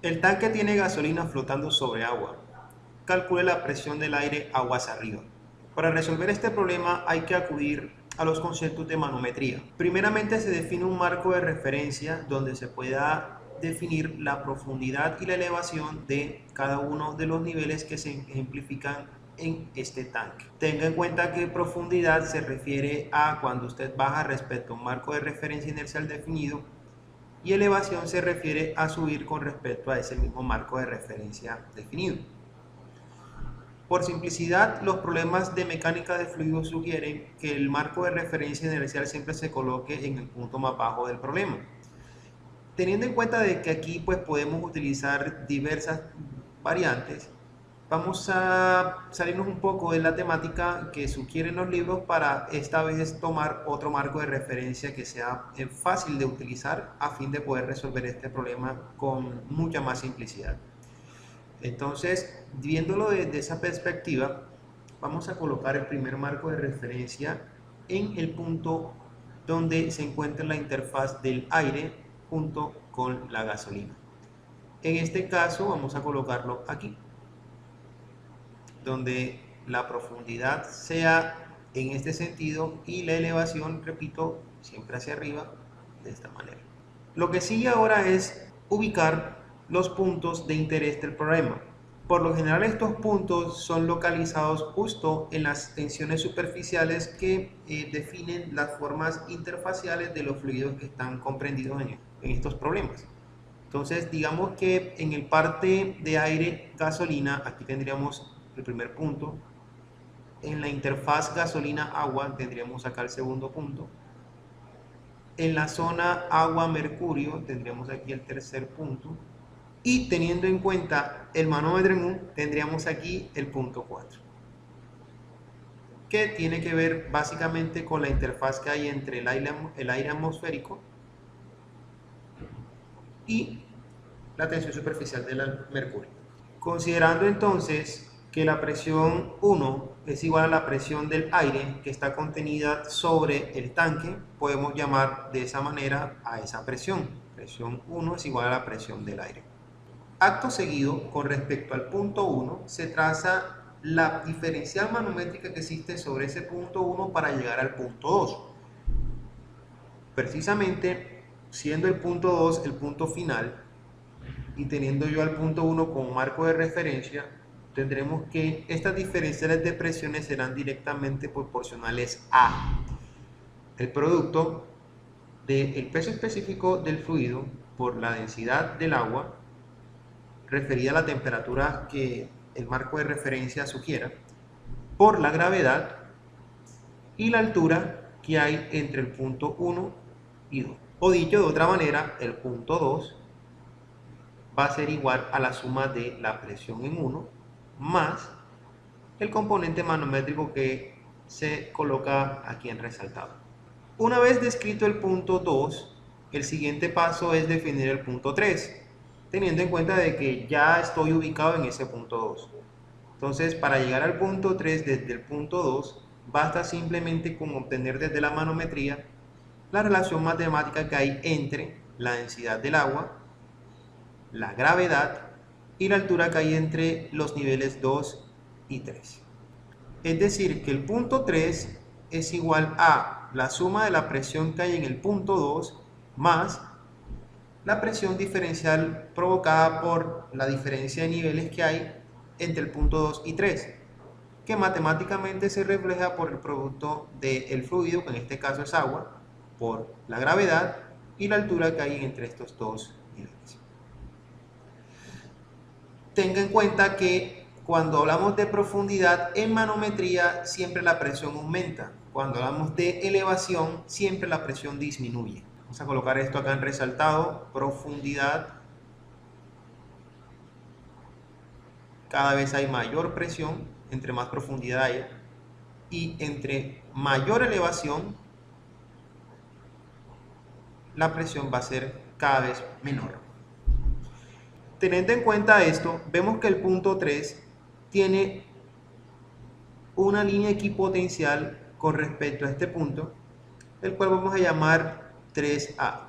El tanque tiene gasolina flotando sobre agua. Calcule la presión del aire aguas arriba. Para resolver este problema hay que acudir a los conceptos de manometría. Primeramente se define un marco de referencia donde se pueda definir la profundidad y la elevación de cada uno de los niveles que se ejemplifican en este tanque. Tenga en cuenta que profundidad se refiere a cuando usted baja respecto a un marco de referencia inercial definido, y elevación se refiere a subir con respecto a ese mismo marco de referencia definido. Por simplicidad, los problemas de mecánica de fluidos sugieren que el marco de referencia inercial siempre se coloque en el punto más bajo del problema. Teniendo en cuenta de que aquí pues podemos utilizar diversas variantes, vamos a salirnos un poco de la temática que sugieren los libros para esta vez tomar otro marco de referencia que sea fácil de utilizar a fin de poder resolver este problema con mucha más simplicidad. Entonces, viéndolo desde esa perspectiva, vamos a colocar el primer marco de referencia en el punto donde se encuentra la interfaz del aire junto con la gasolina. En este caso vamos a colocarlo aquí, donde la profundidad sea en este sentido y la elevación, repito, siempre hacia arriba, de esta manera. Lo que sigue ahora es ubicar los puntos de interés del problema. Por lo general estos puntos son localizados justo en las tensiones superficiales que definen las formas interfaciales de los fluidos que están comprendidos en estos problemas. Entonces digamos que en el parte de aire gasolina, aquí tendríamos el primer punto. En la interfaz gasolina-agua tendríamos acá el segundo punto. En la zona agua-mercurio tendríamos aquí el tercer punto. Y teniendo en cuenta el manómetro en U, tendríamos aquí el punto 4. Que tiene que ver básicamente con la interfaz que hay entre el aire atmosférico y la tensión superficial del mercurio. Considerando entonces que la presión 1 es igual a la presión del aire que está contenida sobre el tanque, podemos llamar de esa manera a esa presión. Presión 1 es igual a la presión del aire. Acto seguido, con respecto al punto 1, se traza la diferencial manométrica que existe sobre ese punto 1 para llegar al punto 2. Precisamente, siendo el punto 2 el punto final, y teniendo yo al punto 1 como marco de referencia, tendremos que estas diferenciales de presiones serán directamente proporcionales a el producto del peso específico del fluido por la densidad del agua referida a la temperatura que el marco de referencia sugiera, por la gravedad y la altura que hay entre el punto 1 y 2. O dicho de otra manera, el punto 2 va a ser igual a la suma de la presión en 1 más el componente manométrico que se coloca aquí en resaltado. Una vez descrito el punto 2, el siguiente paso es definir el punto 3, teniendo en cuenta de que ya estoy ubicado en ese punto 2. Entonces, para llegar al punto 3 desde el punto 2, basta simplemente con obtener desde la manometría la relación matemática que hay entre la densidad del agua, la gravedad y la altura que hay entre los niveles 2 y 3. Es decir, que el punto 3 es igual a la suma de la presión que hay en el punto 2 más la presión diferencial provocada por la diferencia de niveles que hay entre el punto 2 y 3, que matemáticamente se refleja por el producto del fluido, que en este caso es agua, por la gravedad y la altura que hay entre estos dos niveles. Tenga en cuenta que cuando hablamos de profundidad en manometría siempre la presión aumenta, cuando hablamos de elevación siempre la presión disminuye. Vamos a colocar esto acá en resaltado, profundidad, cada vez hay mayor presión, entre más profundidad haya, y entre mayor elevación la presión va a ser cada vez menor. Teniendo en cuenta esto, vemos que el punto 3 tiene una línea equipotencial con respecto a este punto, el cual vamos a llamar 3A.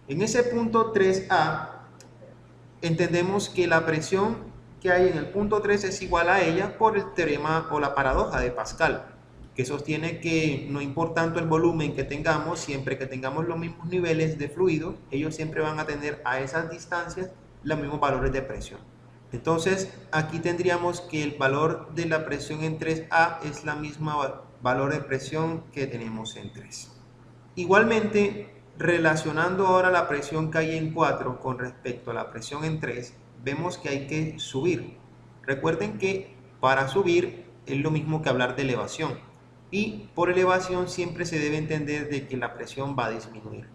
En ese punto 3A entendemos que la presión que hay en el punto 3 es igual a ella por el teorema o la paradoja de Pascal, que sostiene que no importa tanto el volumen que tengamos, siempre que tengamos los mismos niveles de fluido, ellos siempre van a tener a esas distancias los mismos valores de presión. Entonces, aquí tendríamos que el valor de la presión en 3A es la misma valor de presión que tenemos en 3. Igualmente, relacionando ahora la presión que hay en 4 con respecto a la presión en 3, vemos que hay que subir. Recuerden que para subir es lo mismo que hablar de elevación. Y por elevación siempre se debe entender de que la presión va a disminuir.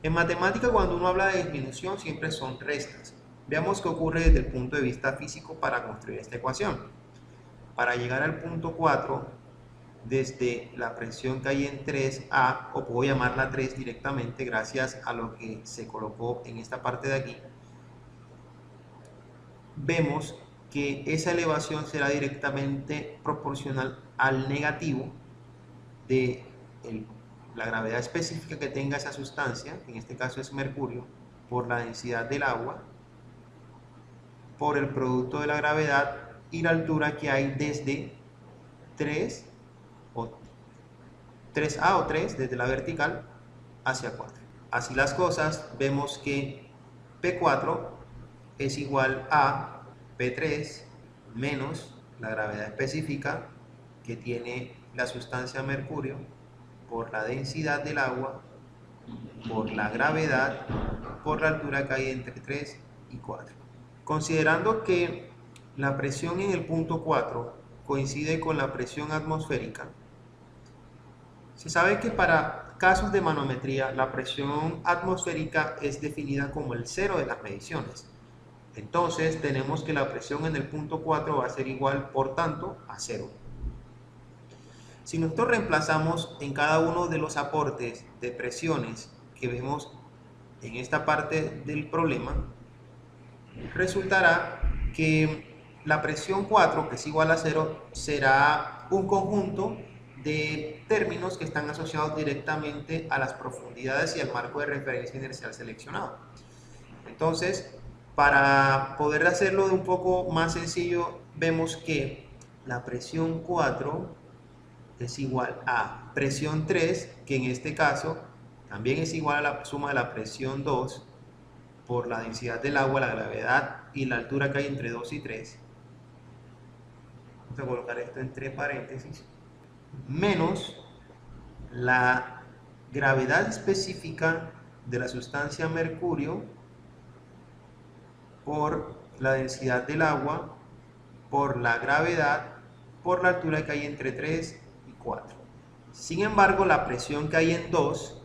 En matemática, cuando uno habla de disminución, siempre son restas. Veamos qué ocurre desde el punto de vista físico para construir esta ecuación. Para llegar al punto 4, desde la presión que hay en 3A, o puedo llamarla 3 directamente gracias a lo que se colocó en esta parte de aquí, vemos que esa elevación será directamente proporcional al negativo de la gravedad específica que tenga esa sustancia, que en este caso es mercurio, por la densidad del agua, por el producto de la gravedad y la altura que hay desde 3 o 3A o 3 desde la vertical hacia 4. Así las cosas, vemos que P4 es igual a P3 menos la gravedad específica que tiene la sustancia mercurio por la densidad del agua, por la gravedad, por la altura que hay entre 3 y 4. Considerando que la presión en el punto 4 coincide con la presión atmosférica, se sabe que para casos de manometría la presión atmosférica es definida como el cero de las mediciones. Entonces tenemos que la presión en el punto 4 va a ser igual, por tanto, a 0. Si nosotros reemplazamos en cada uno de los aportes de presiones que vemos en esta parte del problema, resultará que la presión 4, que es igual a 0, será un conjunto de términos que están asociados directamente a las profundidades y al marco de referencia inercial seleccionado. Entonces, para poder hacerlo de un poco más sencillo, vemos que la presión 4 es igual a presión 3, que en este caso también es igual a la suma de la presión 2 por la densidad del agua, la gravedad y la altura que hay entre 2 y 3. Vamos a colocar esto entre paréntesis. Menos la gravedad específica de la sustancia mercurio por la densidad del agua, por la gravedad, por la altura que hay entre 3 y 4. Sin embargo, la presión que hay en 2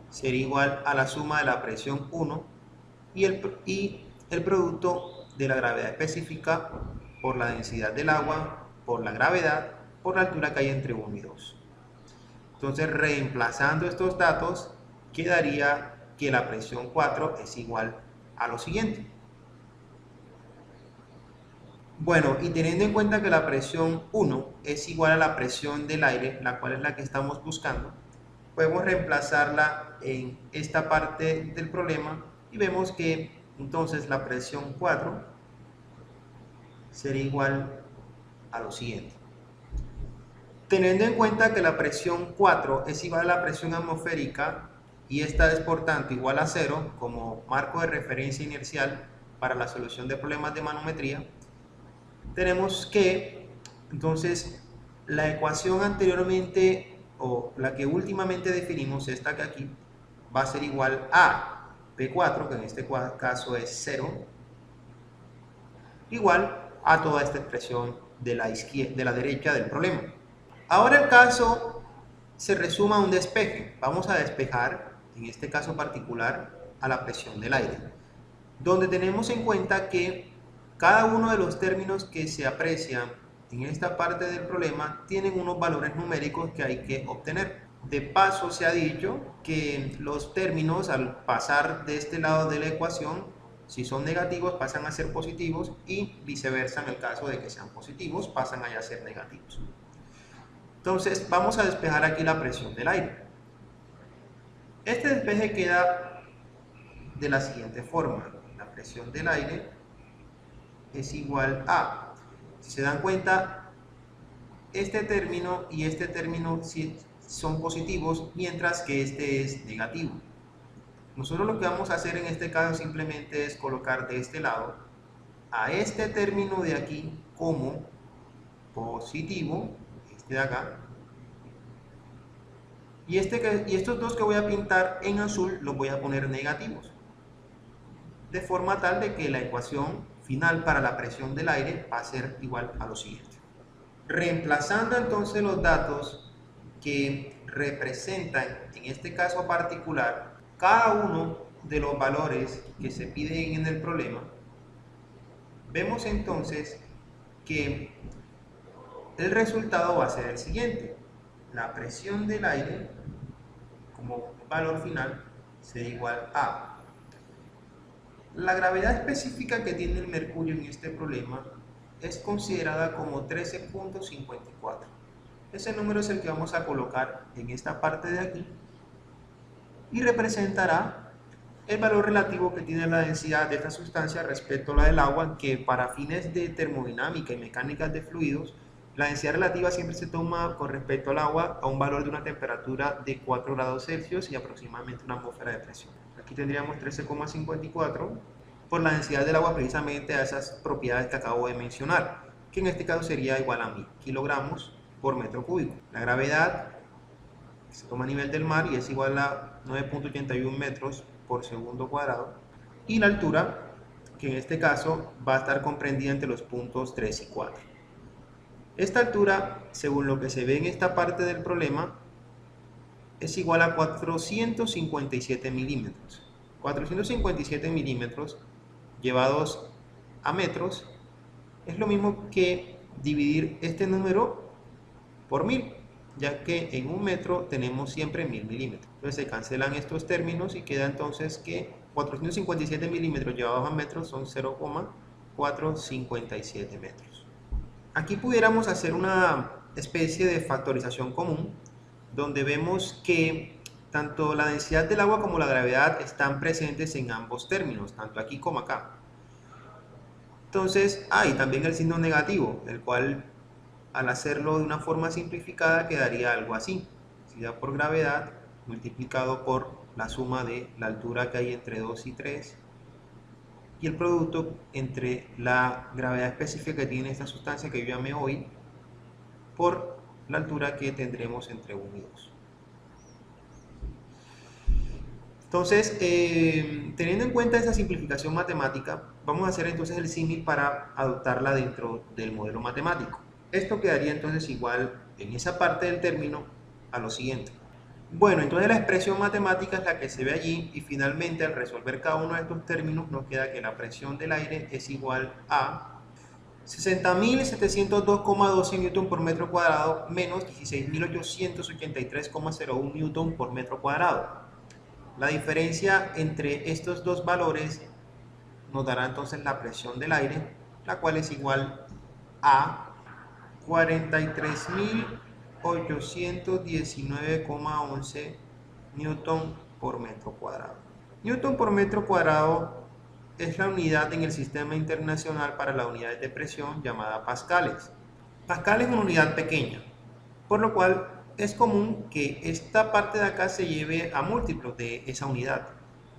sería igual a la suma de la presión 1 y el producto de la gravedad específica por la densidad del agua, por la gravedad, por la altura que hay entre 1 y 2. Entonces, reemplazando estos datos, quedaría que la presión 4 es igual a lo siguiente. Bueno, y teniendo en cuenta que la presión 1 es igual a la presión del aire, la cual es la que estamos buscando, podemos reemplazarla en esta parte del problema y vemos que entonces la presión 4 sería igual a lo siguiente. Teniendo en cuenta que la presión 4 es igual a la presión atmosférica y esta es por tanto igual a 0 como marco de referencia inercial para la solución de problemas de manometría, tenemos que entonces la ecuación anteriormente o la que últimamente definimos, esta que aquí, va a ser igual a P4, que en este caso es 0, igual a toda esta expresión de la derecha del problema. Ahora el caso se resuma a un despeje. Vamos a despejar, en este caso particular, a la presión del aire, donde tenemos en cuenta que cada uno de los términos que se aprecian en esta parte del problema tienen unos valores numéricos que hay que obtener. De paso, se ha dicho que los términos, al pasar de este lado de la ecuación, si son negativos pasan a ser positivos y viceversa, en el caso de que sean positivos pasan a ser negativos. Entonces vamos a despejar aquí la presión del aire. Este despeje queda de la siguiente forma. La presión del aire es igual a, si se dan cuenta, este término y este término son positivos, mientras que este es negativo. Nosotros lo que vamos a hacer en este caso simplemente es colocar de este lado a este término de aquí como positivo, este de acá, y estos dos que voy a pintar en azul los voy a poner negativos, de forma tal de que la ecuación final para la presión del aire va a ser igual a lo siguiente. Reemplazando entonces los datos que representan, en este caso particular, cada uno de los valores que se piden en el problema, vemos entonces que el resultado va a ser el siguiente. La presión del aire como valor final será igual a la gravedad específica que tiene el mercurio en este problema es considerada como 13.54. Ese número es el que vamos a colocar en esta parte de aquí y representará el valor relativo que tiene la densidad de esta sustancia respecto a la del agua, que para fines de termodinámica y mecánica de fluidos, la densidad relativa siempre se toma con respecto al agua a un valor de una temperatura de 4 grados Celsius y aproximadamente una atmósfera de presión. Aquí tendríamos 13,54 por la densidad del agua, precisamente a esas propiedades que acabo de mencionar, que en este caso sería igual a 1000 kilogramos por metro cúbico. La gravedad se toma a nivel del mar y es igual a 9.81 metros por segundo cuadrado, y la altura, que en este caso va a estar comprendida entre los puntos 3 y 4. Esta altura, según lo que se ve en esta parte del problema, es igual a 457 milímetros. 457 milímetros llevados a metros es lo mismo que dividir este número por 1000, ya que en un metro tenemos siempre 1000 milímetros. Entonces se cancelan estos términos y queda entonces que 457 milímetros llevados a metros son 0,457 metros. Aquí pudiéramos hacer una especie de factorización común, donde vemos que tanto la densidad del agua como la gravedad están presentes en ambos términos, tanto aquí como acá. Entonces hay también el signo negativo, el cual al hacerlo de una forma simplificada quedaría algo así: densidad por gravedad multiplicado por la suma de la altura que hay entre 2 y 3 y el producto entre la gravedad específica que tiene esta sustancia que yo llamé hoy por la altura que tendremos entre 1 y 2. Entonces, teniendo en cuenta esa simplificación matemática, vamos a hacer entonces el símil para adoptarla dentro del modelo matemático. Esto quedaría entonces igual en esa parte del término a lo siguiente. Bueno, entonces la expresión matemática es la que se ve allí, y finalmente al resolver cada uno de estos términos nos queda que la presión del aire es igual a 60.702,12 newton por metro cuadrado menos 16.883,01 newton por metro cuadrado. La diferencia entre estos dos valores nos dará entonces la presión del aire, la cual es igual a 43.819,11 newton por metro cuadrado. Newton por metro cuadrado es la unidad en el sistema internacional para la unidad de presión llamada pascales. Pascal es una unidad pequeña, por lo cual es común que esta parte de acá se lleve a múltiplos de esa unidad.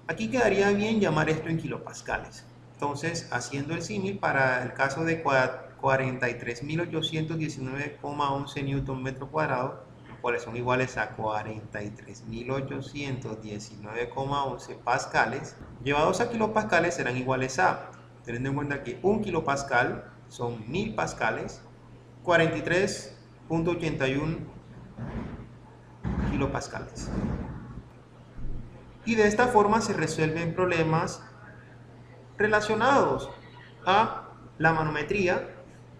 Aquí quedaría bien llamar esto en kilopascales. Entonces, haciendo el símil para el caso de 43.819,11 newton metro cuadrado, los cuales son iguales a 43.819,11 pascales, llevados a kilopascales serán iguales a, teniendo en cuenta que un kilopascal son 1000 pascales, 43.81 kilopascales. Y de esta forma se resuelven problemas relacionados a la manometría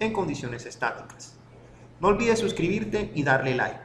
en condiciones estáticas. No olvides suscribirte y darle like.